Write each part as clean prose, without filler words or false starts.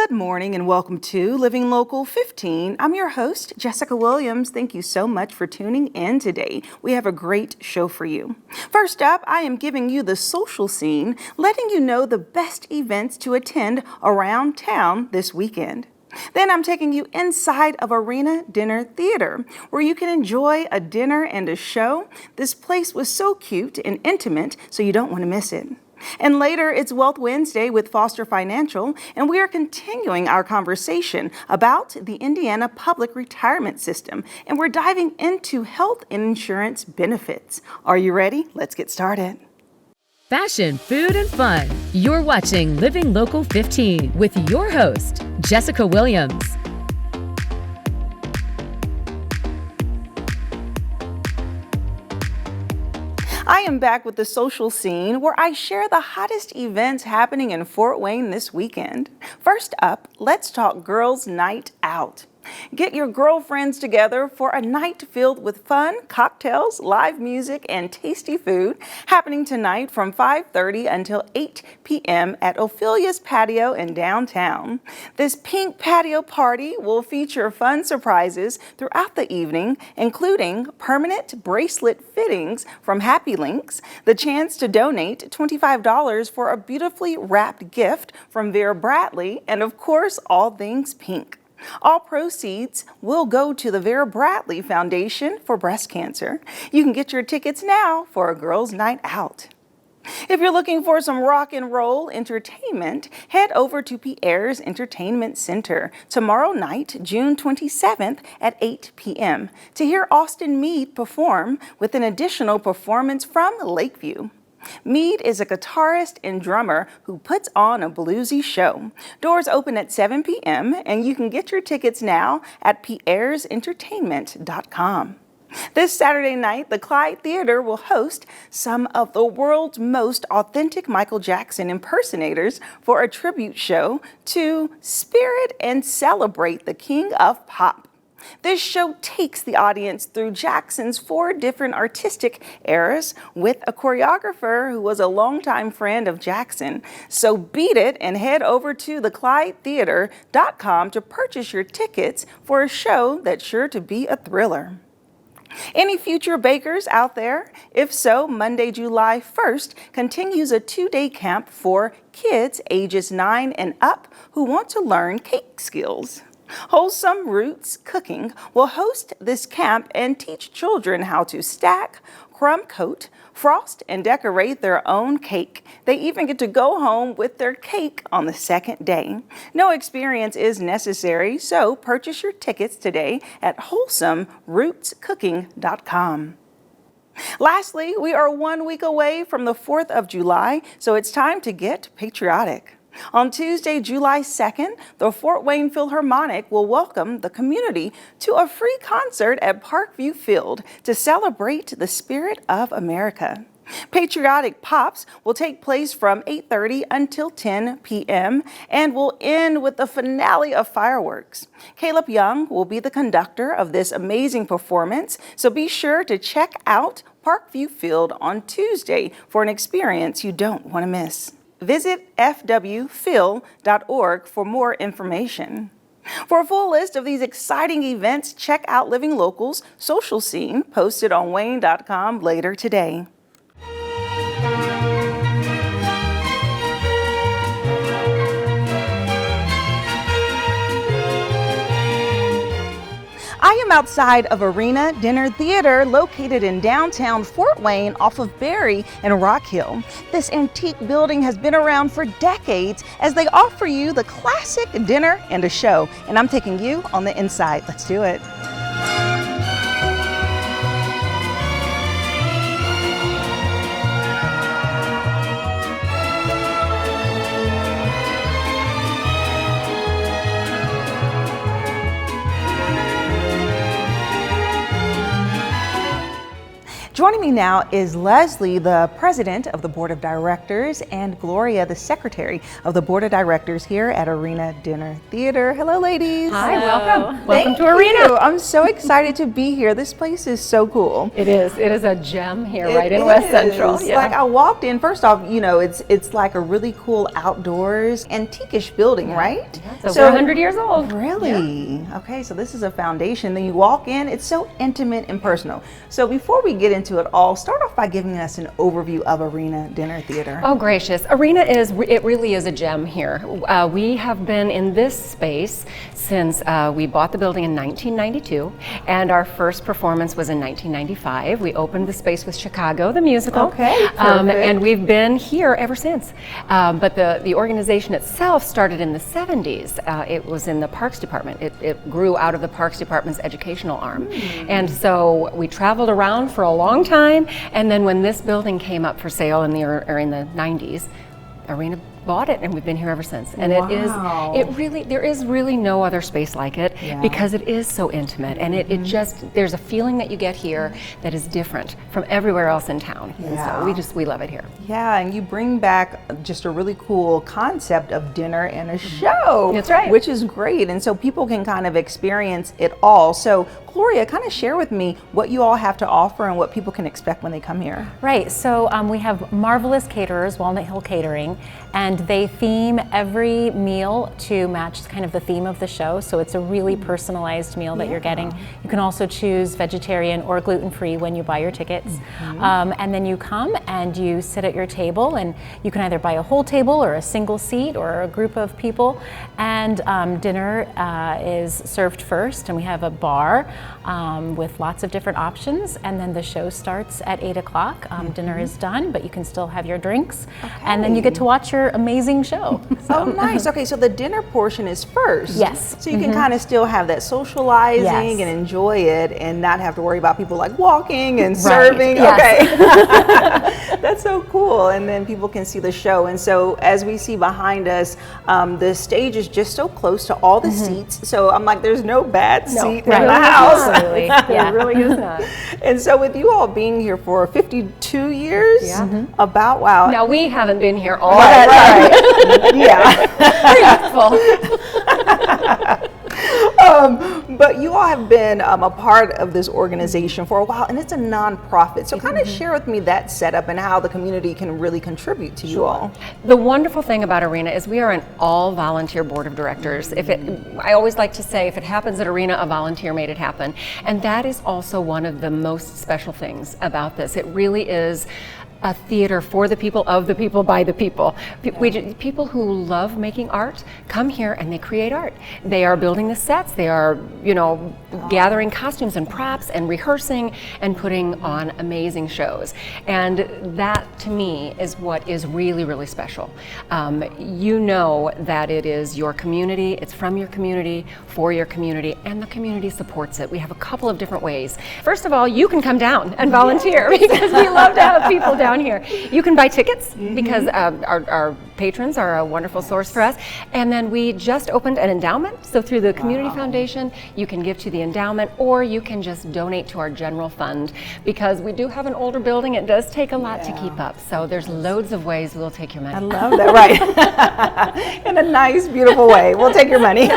Good morning and welcome to Living Local 15. I'm your host, Jessica Williams. Thank you so much for tuning in today. We have a great show for you. First up, I am giving you the social scene, letting you know the best events to attend around town this weekend. Then I'm taking you inside of Arena Dinner Theater, where you can enjoy a dinner and a show. This place was so cute and intimate, so you don't want to miss it. And later, it's Wealth Wednesday with Foster Financial, and we are continuing our conversation about the Indiana Public Retirement System, and we're diving into health and insurance benefits. Are you ready? Let's get started. Fashion, food, and fun. You're watching Living Local 15 with your host, Jessica Williams. I am back with the social scene where I share the hottest events happening in Fort Wayne this weekend. First up, let's talk Girls Night Out. Get your girlfriends together for a night filled with fun, cocktails, live music, and tasty food happening tonight from 5:30 until 8 p.m. at Ophelia's Patio in downtown. This pink patio party will feature fun surprises throughout the evening, including permanent bracelet fittings from Happy Links, the chance to donate $25 for a beautifully wrapped gift from Vera Bradley, and of course, all things pink. All proceeds will go to the Vera Bradley Foundation for Breast Cancer. You can get your tickets now for a girls' night out. If you're looking for some rock and roll entertainment, head over to Pierre's Entertainment Center tomorrow night, June 27th at 8 p.m. to hear Austin Meade perform with an additional performance from Lakeview. Meade is a guitarist and drummer who puts on a bluesy show. Doors open at 7 p.m. and you can get your tickets now at pierresentertainment.com. This Saturday night, the Clyde Theater will host some of the world's most authentic Michael Jackson impersonators for a tribute show to spirit and celebrate the King of Pop. This show takes the audience through Jackson's 4 different artistic eras with a choreographer who was a longtime friend of Jackson. So beat it and head over to theclydetheater.com to purchase your tickets for a show that's sure to be a thriller. Any future bakers out there? If so, Monday, July 1st continues a 2-day camp for kids ages 9 and up who want to learn cake skills. Wholesome Roots Cooking will host this camp and teach children how to stack, crumb coat, frost, and decorate their own cake. They even get to go home with their cake on the second day. No experience is necessary, so purchase your tickets today at wholesomerootscooking.com. Lastly, we are 1 week away from the 4th of July, so it's time to get patriotic. On Tuesday, July 2nd, the Fort Wayne Philharmonic will welcome the community to a free concert at Parkview Field to celebrate the spirit of America. Patriotic Pops will take place from 8:30 until 10 p.m. and will end with the finale of fireworks. Caleb Young will be the conductor of this amazing performance, so be sure to check out Parkview Field on Tuesday for an experience you don't want to miss. Visit fwphil.org for more information. For a full list of these exciting events, check out Living Local's social scene posted on wayne.com later today. I am outside of Arena Dinner Theater located in downtown Fort Wayne off of Berry and Rock Hill. This antique building has been around for decades as they offer you the classic dinner and a show. And I'm taking you on the inside. Let's do it. Joining me now is Leslie, the president of the board of directors, and Gloria, the secretary of the board of directors here at Arena Dinner Theater. Hello, ladies. Hi, welcome. Welcome to Arena. You. I'm so excited to be here. This place is so cool. It is a gem here right in West Central. Yeah. Like I walked in, first off, you know, it's like a really cool outdoors antique-ish building, right? Yeah. So we're 100 years old. Really? Yeah. Okay, so this is a foundation. Then you walk in, it's so intimate and personal. So before we get into it all, start off by giving us an overview of Arena Dinner Theater. Oh, gracious. Arena it really is a gem here. We have been in this space since we bought the building in 1992, and our first performance was in 1995. We opened the space with Chicago, the musical. Okay, and we've been here ever since. But the organization itself started in the 70s. It was in the Parks Department. It grew out of the Parks Department's educational arm. And so we traveled around for a long time, and then when this building came up for sale in the 90s, Arena bought it, and we've been here ever since. And there is really no other space like it, because it is so intimate, and it just, there's a feeling that you get here that is different from everywhere else in town. And so we love it here. Yeah, and you bring back just a really cool concept of dinner and a show. That's right. Which is great, and so people can kind of experience it all. So Gloria, kind of share with me what you all have to offer and what people can expect when they come here. Right, so we have marvelous caterers, Walnut Hill Catering, and they theme every meal to match kind of the theme of the show, so it's a really personalized meal that you're getting. You can also choose vegetarian or gluten-free when you buy your tickets. And then you come and you sit at your table, and you can either buy a whole table or a single seat or a group of people, and dinner is served first, and we have a bar with lots of different options, and then the show starts at 8 o'clock. Dinner is done, but you can still have your drinks, and then you get to watch your amazing show. Oh, nice. Okay, so the dinner portion is first. Yes. So you can kind of still have that socializing and enjoy it and not have to worry about people like walking and serving. Yes. Okay. That's so cool. And then people can see the show. And so as we see behind us, the stage is just so close to all the seats. So I'm like, there's no bad seat in the house. Absolutely. There really is not. And so with you all being here for 52 years, about, wow. Now, we haven't been here all Right. Yeah. But you all have been a part of this organization for a while, and it's a nonprofit. So kind of share with me that setup and how the community can really contribute to you all. The wonderful thing about Arena is we are an all-volunteer board of directors. I always like to say, if it happens at Arena, a volunteer made it happen. And that is also one of the most special things about this. It really is a theater for the people, of the people, by the people. People who love making art come here and they create art. They are building the sets, they are, gathering costumes and props and rehearsing and putting on amazing shows. And that, to me, is what is really, really special. You know that it is your community, it's from your community, for your community, and the community supports it. We have a couple of different ways. First of all, you can come down and volunteer, because we love to have people down here. You can buy tickets, because our patrons are a wonderful source for us. And then we just opened an endowment. So through the Community Foundation, you can give to the endowment, or you can just donate to our general fund, because we do have an older building. It does take a lot to keep up. So there's loads of ways we'll take your money. I love that, right. In a nice, beautiful way. We'll take your money.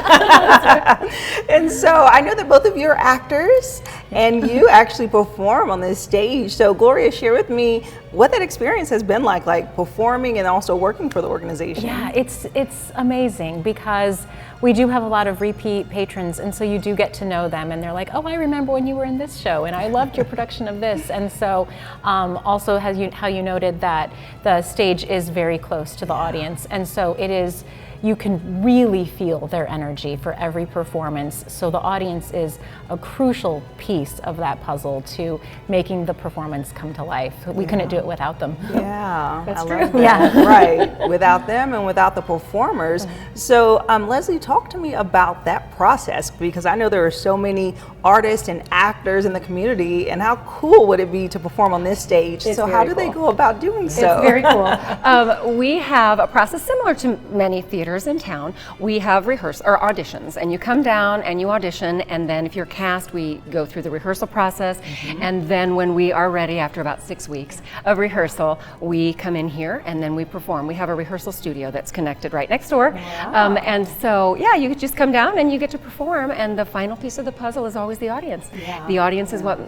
And so I know that both of you are actors, and you actually perform on this stage. So Gloria, share with me what that experience has been like performing and also working for the organization. Yeah, it's amazing, because we do have a lot of repeat patrons, and so you do get to know them, and they're like, oh, I remember when you were in this show, and I loved your production of this. And so also how you noted that the stage is very close to the audience, and so it is, you can really feel their energy for every performance. So the audience is a crucial piece of that puzzle to making the performance come to life. We couldn't do it without them. Yeah, that's I true. love that. Right, without them and without the performers. So Leslie, talk to me about that process, because I know there are so many artists and actors in the community, and how cool would it be to perform on this stage? So how do they go about doing so? It's very cool. We have a process similar to many theater theaters in town, we have rehearsal or auditions, and you come down and you audition, and then if you're cast, we go through the rehearsal process, and then when we are ready after about 6 weeks of rehearsal, we come in here and then we perform. We have a rehearsal studio that's connected right next door, and so yeah, you could just come down and you get to perform, and the final piece of the puzzle is always the audience. The audience is what,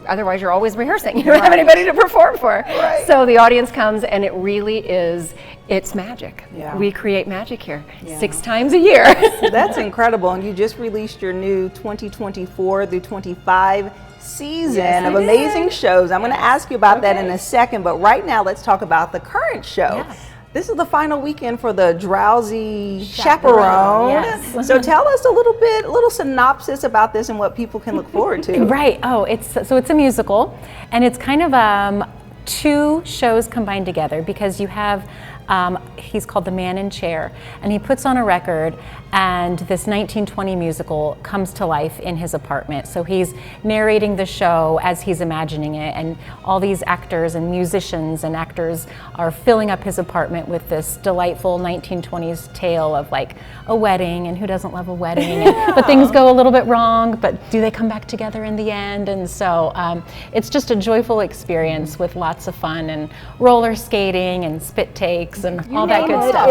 otherwise you're always rehearsing. You don't have anybody to perform for. So the audience comes, and it really is, it's magic. We create magic here 6 times a year. That's incredible. And you just released your new 2024 through 25 season of amazing shows. I'm going to ask you about that in a second, but right now let's talk about the current show. This is the final weekend for the Drowsy Chaperone. So tell us a little synopsis about this and what people can look forward to. Right. Oh, it's a musical, and it's kind of 2 shows combined together, because you have he's called The Man in Chair, and he puts on a record, and this 1920 musical comes to life in his apartment. So he's narrating the show as he's imagining it, and all these actors and musicians and actors are filling up his apartment with this delightful 1920s tale of like a wedding, and who doesn't love a wedding, but things go a little bit wrong, but do they come back together in the end? And so it's just a joyful experience with lots of fun and roller skating and spit takes and all that good stuff.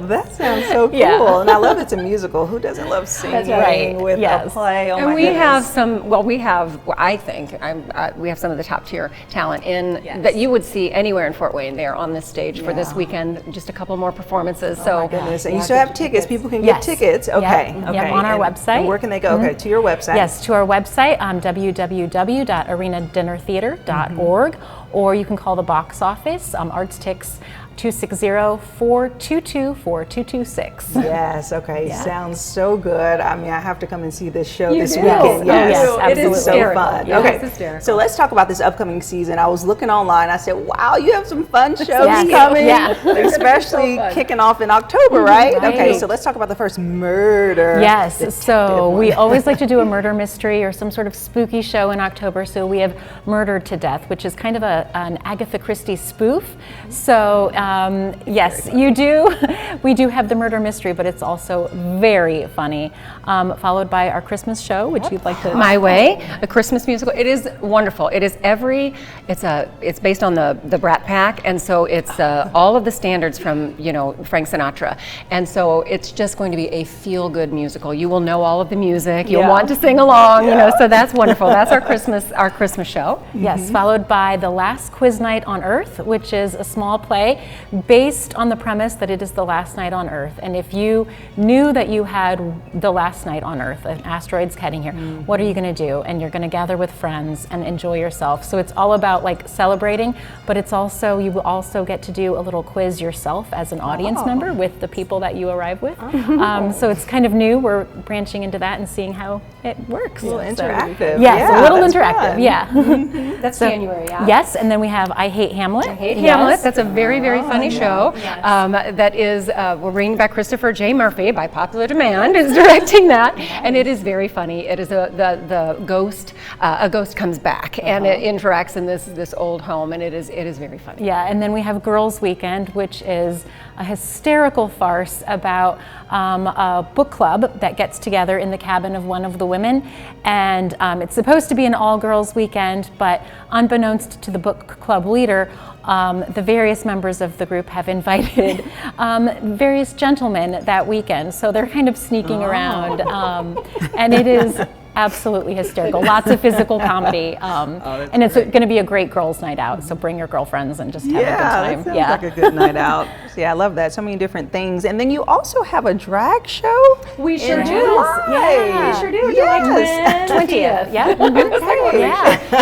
That sounds so cool. And I love it's a musical. Who doesn't love singing with a play? Oh, and my we goodness. have some, I think, we have some of the top tier talent that you would see anywhere in Fort Wayne. They are on this stage for this weekend, just a couple more performances. Oh my goodness. And you still have tickets. People can get tickets. Okay. Yep, on our website. And where can they go? Okay, to your website. Yes, to our website, www.arenadinnertheater.org, or you can call the box office, ArtsTix 260-422-4226. Yes, okay. Sounds so good. I mean, I have to come and see this show this weekend. weekend. Yes, absolutely. It is so fun. Yes, okay, hysterical. So let's talk about this upcoming season. I was looking online. I said, wow, you have some fun shows coming. Especially kicking off in October, right? Okay, so let's talk about the first murder. Yes, so we always like to do a murder mystery or some sort of spooky show in October. So we have Murdered to Death, which is kind of an Agatha Christie spoof. So yes, you do. We do have the murder mystery, but it's also very funny. Followed by our Christmas show, which you'd like to. My Way, a Christmas musical. It is wonderful. It is it's based on the Brat Pack, and so it's all of the standards from Frank Sinatra, and so it's just going to be a feel-good musical. You will know all of the music. You'll want to sing along. So that's wonderful. That's our Christmas show. Yes, followed by The Last Quiz Night on Earth, which is a small play based on the premise that it is the last night on Earth. And if you knew that you had the last night on Earth, an asteroid's heading here, what are you going to do? And you're going to gather with friends and enjoy yourself. So it's all about like celebrating, but it's also, you will also get to do a little quiz yourself as an audience member with the people that you arrive with. So it's kind of new. We're branching into that and seeing how it works. A little interactive. Yes, a little interactive. Fun. That's January, Yes, and then we have I Hate Hamlet. I Hate Hamlet. That's a very, very funny show. That is, we're bringing back Christopher J. Murphy by popular demand is directing that, and it is very funny. It is the ghost, a ghost comes back and it interacts in this old home, and it is very funny. Yeah, and then we have Girls Weekend, which is a hysterical farce about a book club that gets together in the cabin of one of the women, and it's supposed to be an all-girls weekend, but unbeknownst to the book club leader, the various members of the group have invited various gentlemen that weekend, so they're kind of sneaking around, and it is absolutely hysterical. Lots of physical comedy, and it's going to be a great girls' night out. So bring your girlfriends and just have a good time. That sounds like a good night out. Yeah, I love that. So many different things. And then you also have a drag show. We sure do. Yeah, we sure do. July 20th. Yeah.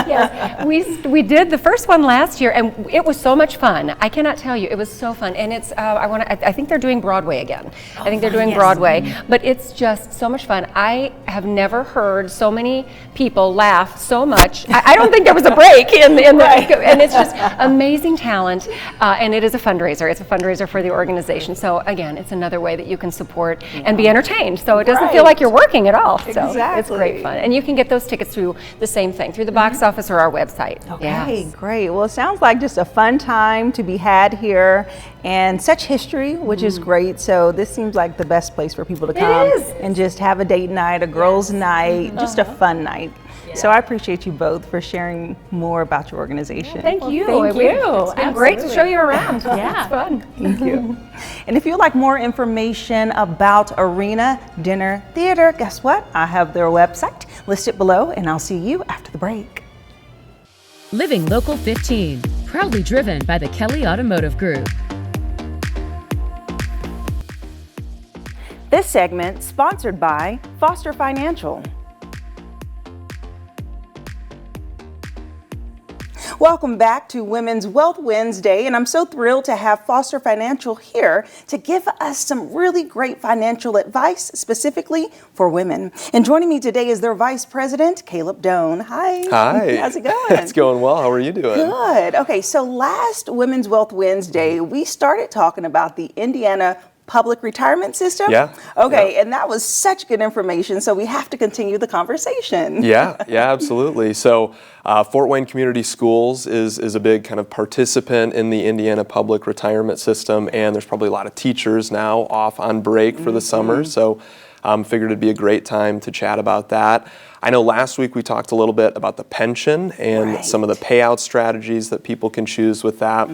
Yes. We did the first one last year, and it was so much fun. I cannot tell you, it was so fun. And it's I think they're doing Broadway again. I think they're doing Broadway, but it's just so much fun. I have never heard so many people laugh so much. I don't think there was a break in the and it's just amazing talent, and it is a fundraiser. It's a fundraiser fundraiser for the organization. So again, it's another way that you can support and be entertained. So it doesn't feel like you're working at all. So it's great fun. And you can get those tickets through the same thing, through the box office or our website. Okay, great. Well, it sounds like just a fun time to be had here and such history, which is great. So this seems like the best place for people to come and just have a date night, a girls' night, just a fun night. So I appreciate you both for sharing more about your organization. Thank you. Thank you. It's been great to show you around. Yeah. It's fun. Thank you. And if you'd like more information about Arena Dinner Theater, guess what? I have their website listed below, and I'll see you after the break. Living Local 15, proudly driven by the Kelly Automotive Group. This segment sponsored by Foster Financial. Welcome back to Women's Wealth Wednesday, and I'm so thrilled to have Foster Financial here to give us some really great financial advice specifically for women. And joining me today is their Vice President, Caleb Doan. Hi. Hi. How's it going? It's going well. How are you doing? Good. Okay, so last Women's Wealth Wednesday, we started talking about the Indiana public retirement system? Yeah. Okay, yeah. and that was such good information, so we have to continue the conversation. Yeah, absolutely. So Fort Wayne Community Schools is a big kind of participant in the Indiana public retirement system, and there's probably a lot of teachers now off on break for the summer, so figured it'd be a great time to chat about that. I know last week we talked a little bit about the pension and some of the payout strategies that people can choose with that.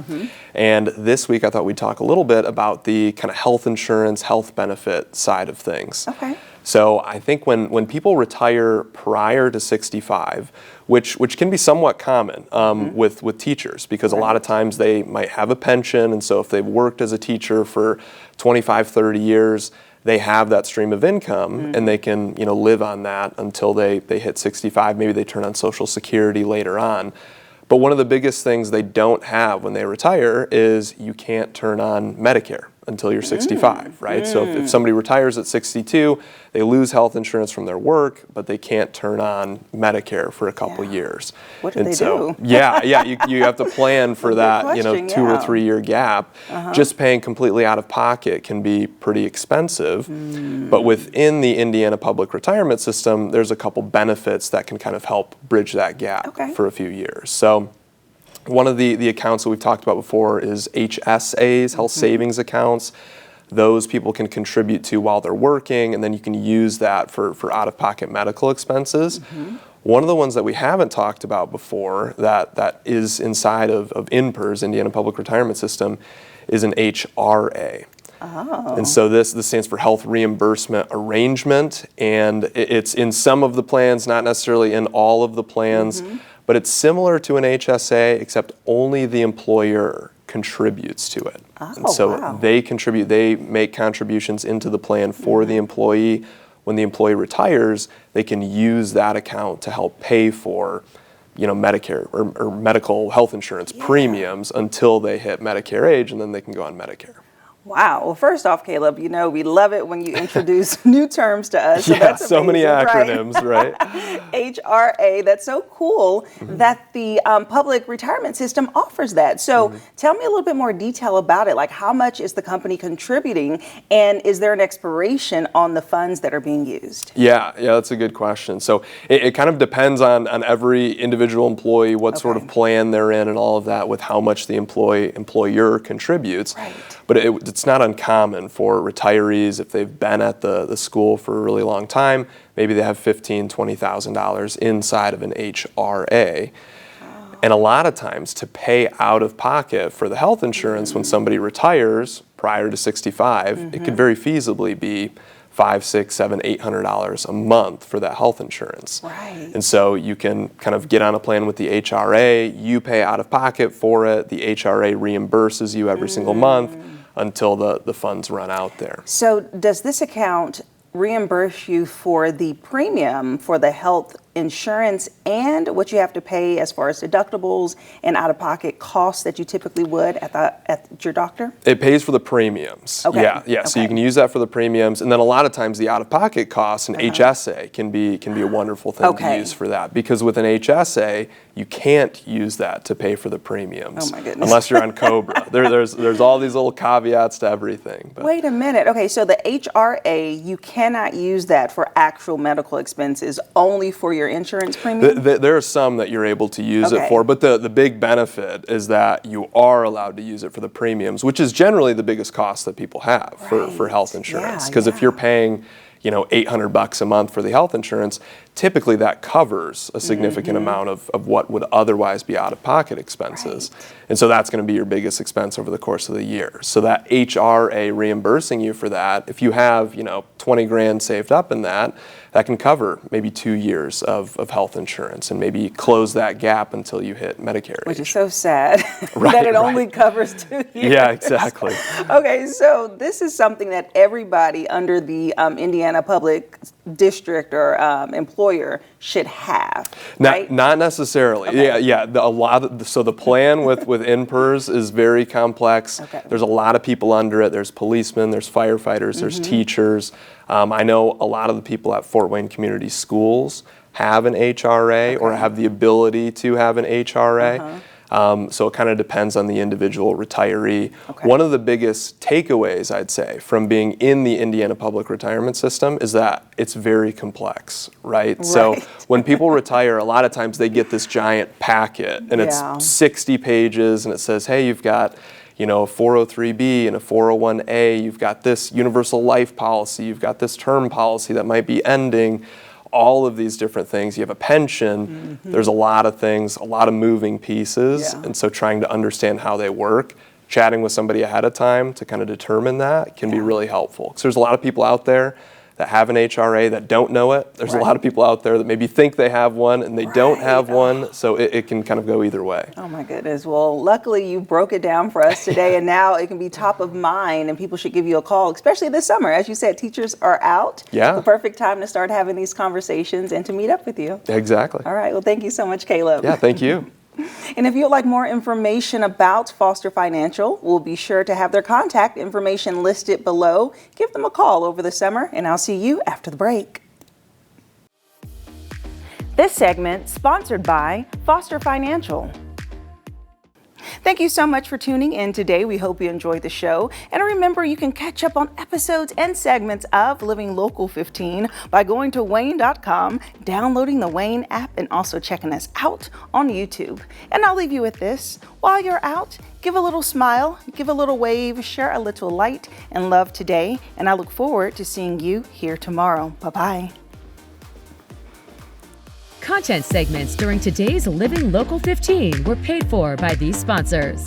And this week I thought we'd talk a little bit about the kind of health insurance, health benefit side of things. Okay. So I think when people retire prior to 65, which can be somewhat common with teachers, because a lot of times they might have a pension, and so if they've worked as a teacher for 25, 30 years, they have that stream of income and they can live on that until they hit 65. Maybe they turn on Social Security later on. But one of the biggest things they don't have when they retire is you can't turn on Medicare until you're 65, right? So if somebody retires at 62, they lose health insurance from their work, but they can't turn on Medicare for a couple years. What do they do? You have to plan for that, question, 2 or 3 year gap. Just paying completely out of pocket can be pretty expensive. But within the Indiana public retirement system, there's a couple benefits that can kind of help bridge that gap for a few years. So one of the accounts that we've talked about before is HSAs, health savings accounts. Those people can contribute to while they're working, and then you can use that for out-of-pocket medical expenses. One of the ones that we haven't talked about before that is inside of INPERS, Indiana Public Retirement System, is an HRA. And so this stands for Health Reimbursement Arrangement, and it's in some of the plans, not necessarily in all of the plans, but it's similar to an HSA, except only the employer contributes to it. And so they make contributions into the plan for the employee. When the employee retires, they can use that account to help pay for Medicare or medical health insurance premiums until they hit Medicare age, and then they can go on Medicare. Wow. Well, first off, Caleb, we love it when you introduce new terms to us. So that's so many acronyms, right? HRA, that's so cool that the public retirement system offers that. So tell me a little bit more detail about it. Like, how much is the company contributing, and is there an expiration on the funds that are being used? Yeah, that's a good question. So it kind of depends on every individual employee, what sort of plan they're in and all of that with how much the employer contributes. Right. But it's not uncommon for retirees, if they've been at the school for a really long time, maybe they have $15,000, $20,000 inside of an HRA. And a lot of times to pay out of pocket for the health insurance when somebody retires prior to 65, it could very feasibly be $500, $600, $700, $800 a month for that health insurance. Right. And so you can kind of get on a plan with the HRA, you pay out of pocket for it, the HRA reimburses you every single month until the funds run out there. So does this account reimburse you for the premium for the health insurance and what you have to pay as far as deductibles and out-of-pocket costs that you typically would at your doctor? It pays for the premiums. Okay. Yeah. So you can use that for the premiums, and then a lot of times the out-of-pocket costs and HSA can be a wonderful thing to use for that, because with an HSA you can't use that to pay for the premiums. Oh my goodness. Unless you're on COBRA. There's all these little caveats to everything. But. Wait a minute. Okay, so the HRA, you cannot use that for actual medical expenses, only for your insurance premium? There are some that you're able to use it for, but the big benefit is that you are allowed to use it for the premiums, which is generally the biggest cost that people have for health insurance. Because if you're paying, $800 a month for the health insurance, typically that covers a significant amount of what would otherwise be out-of-pocket expenses. And so that's going to be your biggest expense over the course of the year. So that HRA reimbursing you for that, if you have, 20 grand saved up in that, that can cover maybe 2 years of health insurance and maybe close that gap until you hit Medicare age. Which is so sad that it only covers 2 years. Yeah, exactly. Okay, so this is something that everybody under the Indiana Public District or employer should have, right? Not necessarily. Okay. So the plan with INPERS is very complex. Okay. There's a lot of people under it. There's policemen, there's firefighters, there's teachers. I know a lot of the people at Fort Wayne Community Schools have an HRA or have the ability to have an HRA. So it kind of depends on the individual retiree. Okay. One of the biggest takeaways, I'd say, from being in the Indiana Public Retirement System is that it's very complex, right? So when people retire, a lot of times they get this giant packet, and it's 60 pages, and it says, hey, you've got a 403B and a 401A, you've got this universal life policy, you've got this term policy that might be ending, all of these different things. You have a pension, there's a lot of things, a lot of moving pieces, and so trying to understand how they work, chatting with somebody ahead of time to kind of determine that can be really helpful. Because there's a lot of people out there that have an HRA that don't know it. There's a lot of people out there that maybe think they have one and they don't have one, so it can kind of go either way. Oh my goodness. Well, luckily you broke it down for us today, and now it can be top of mind, and people should give you a call, especially this summer. As you said, teachers are out. Yeah. The perfect time to start having these conversations and to meet up with you. Exactly. All right. Well, thank you so much, Caleb. Yeah, thank you. And if you'd like more information about Foster Financial, we'll be sure to have their contact information listed below. Give them a call over the summer, and I'll see you after the break. This segment sponsored by Foster Financial. Thank you so much for tuning in today. We hope you enjoyed the show. And remember, you can catch up on episodes and segments of Living Local 15 by going to WANE.com, downloading the WANE app, and also checking us out on YouTube. And I'll leave you with this. While you're out, give a little smile, give a little wave, share a little light and love today. And I look forward to seeing you here tomorrow. Bye-bye. Content segments during today's Living Local 15 were paid for by these sponsors.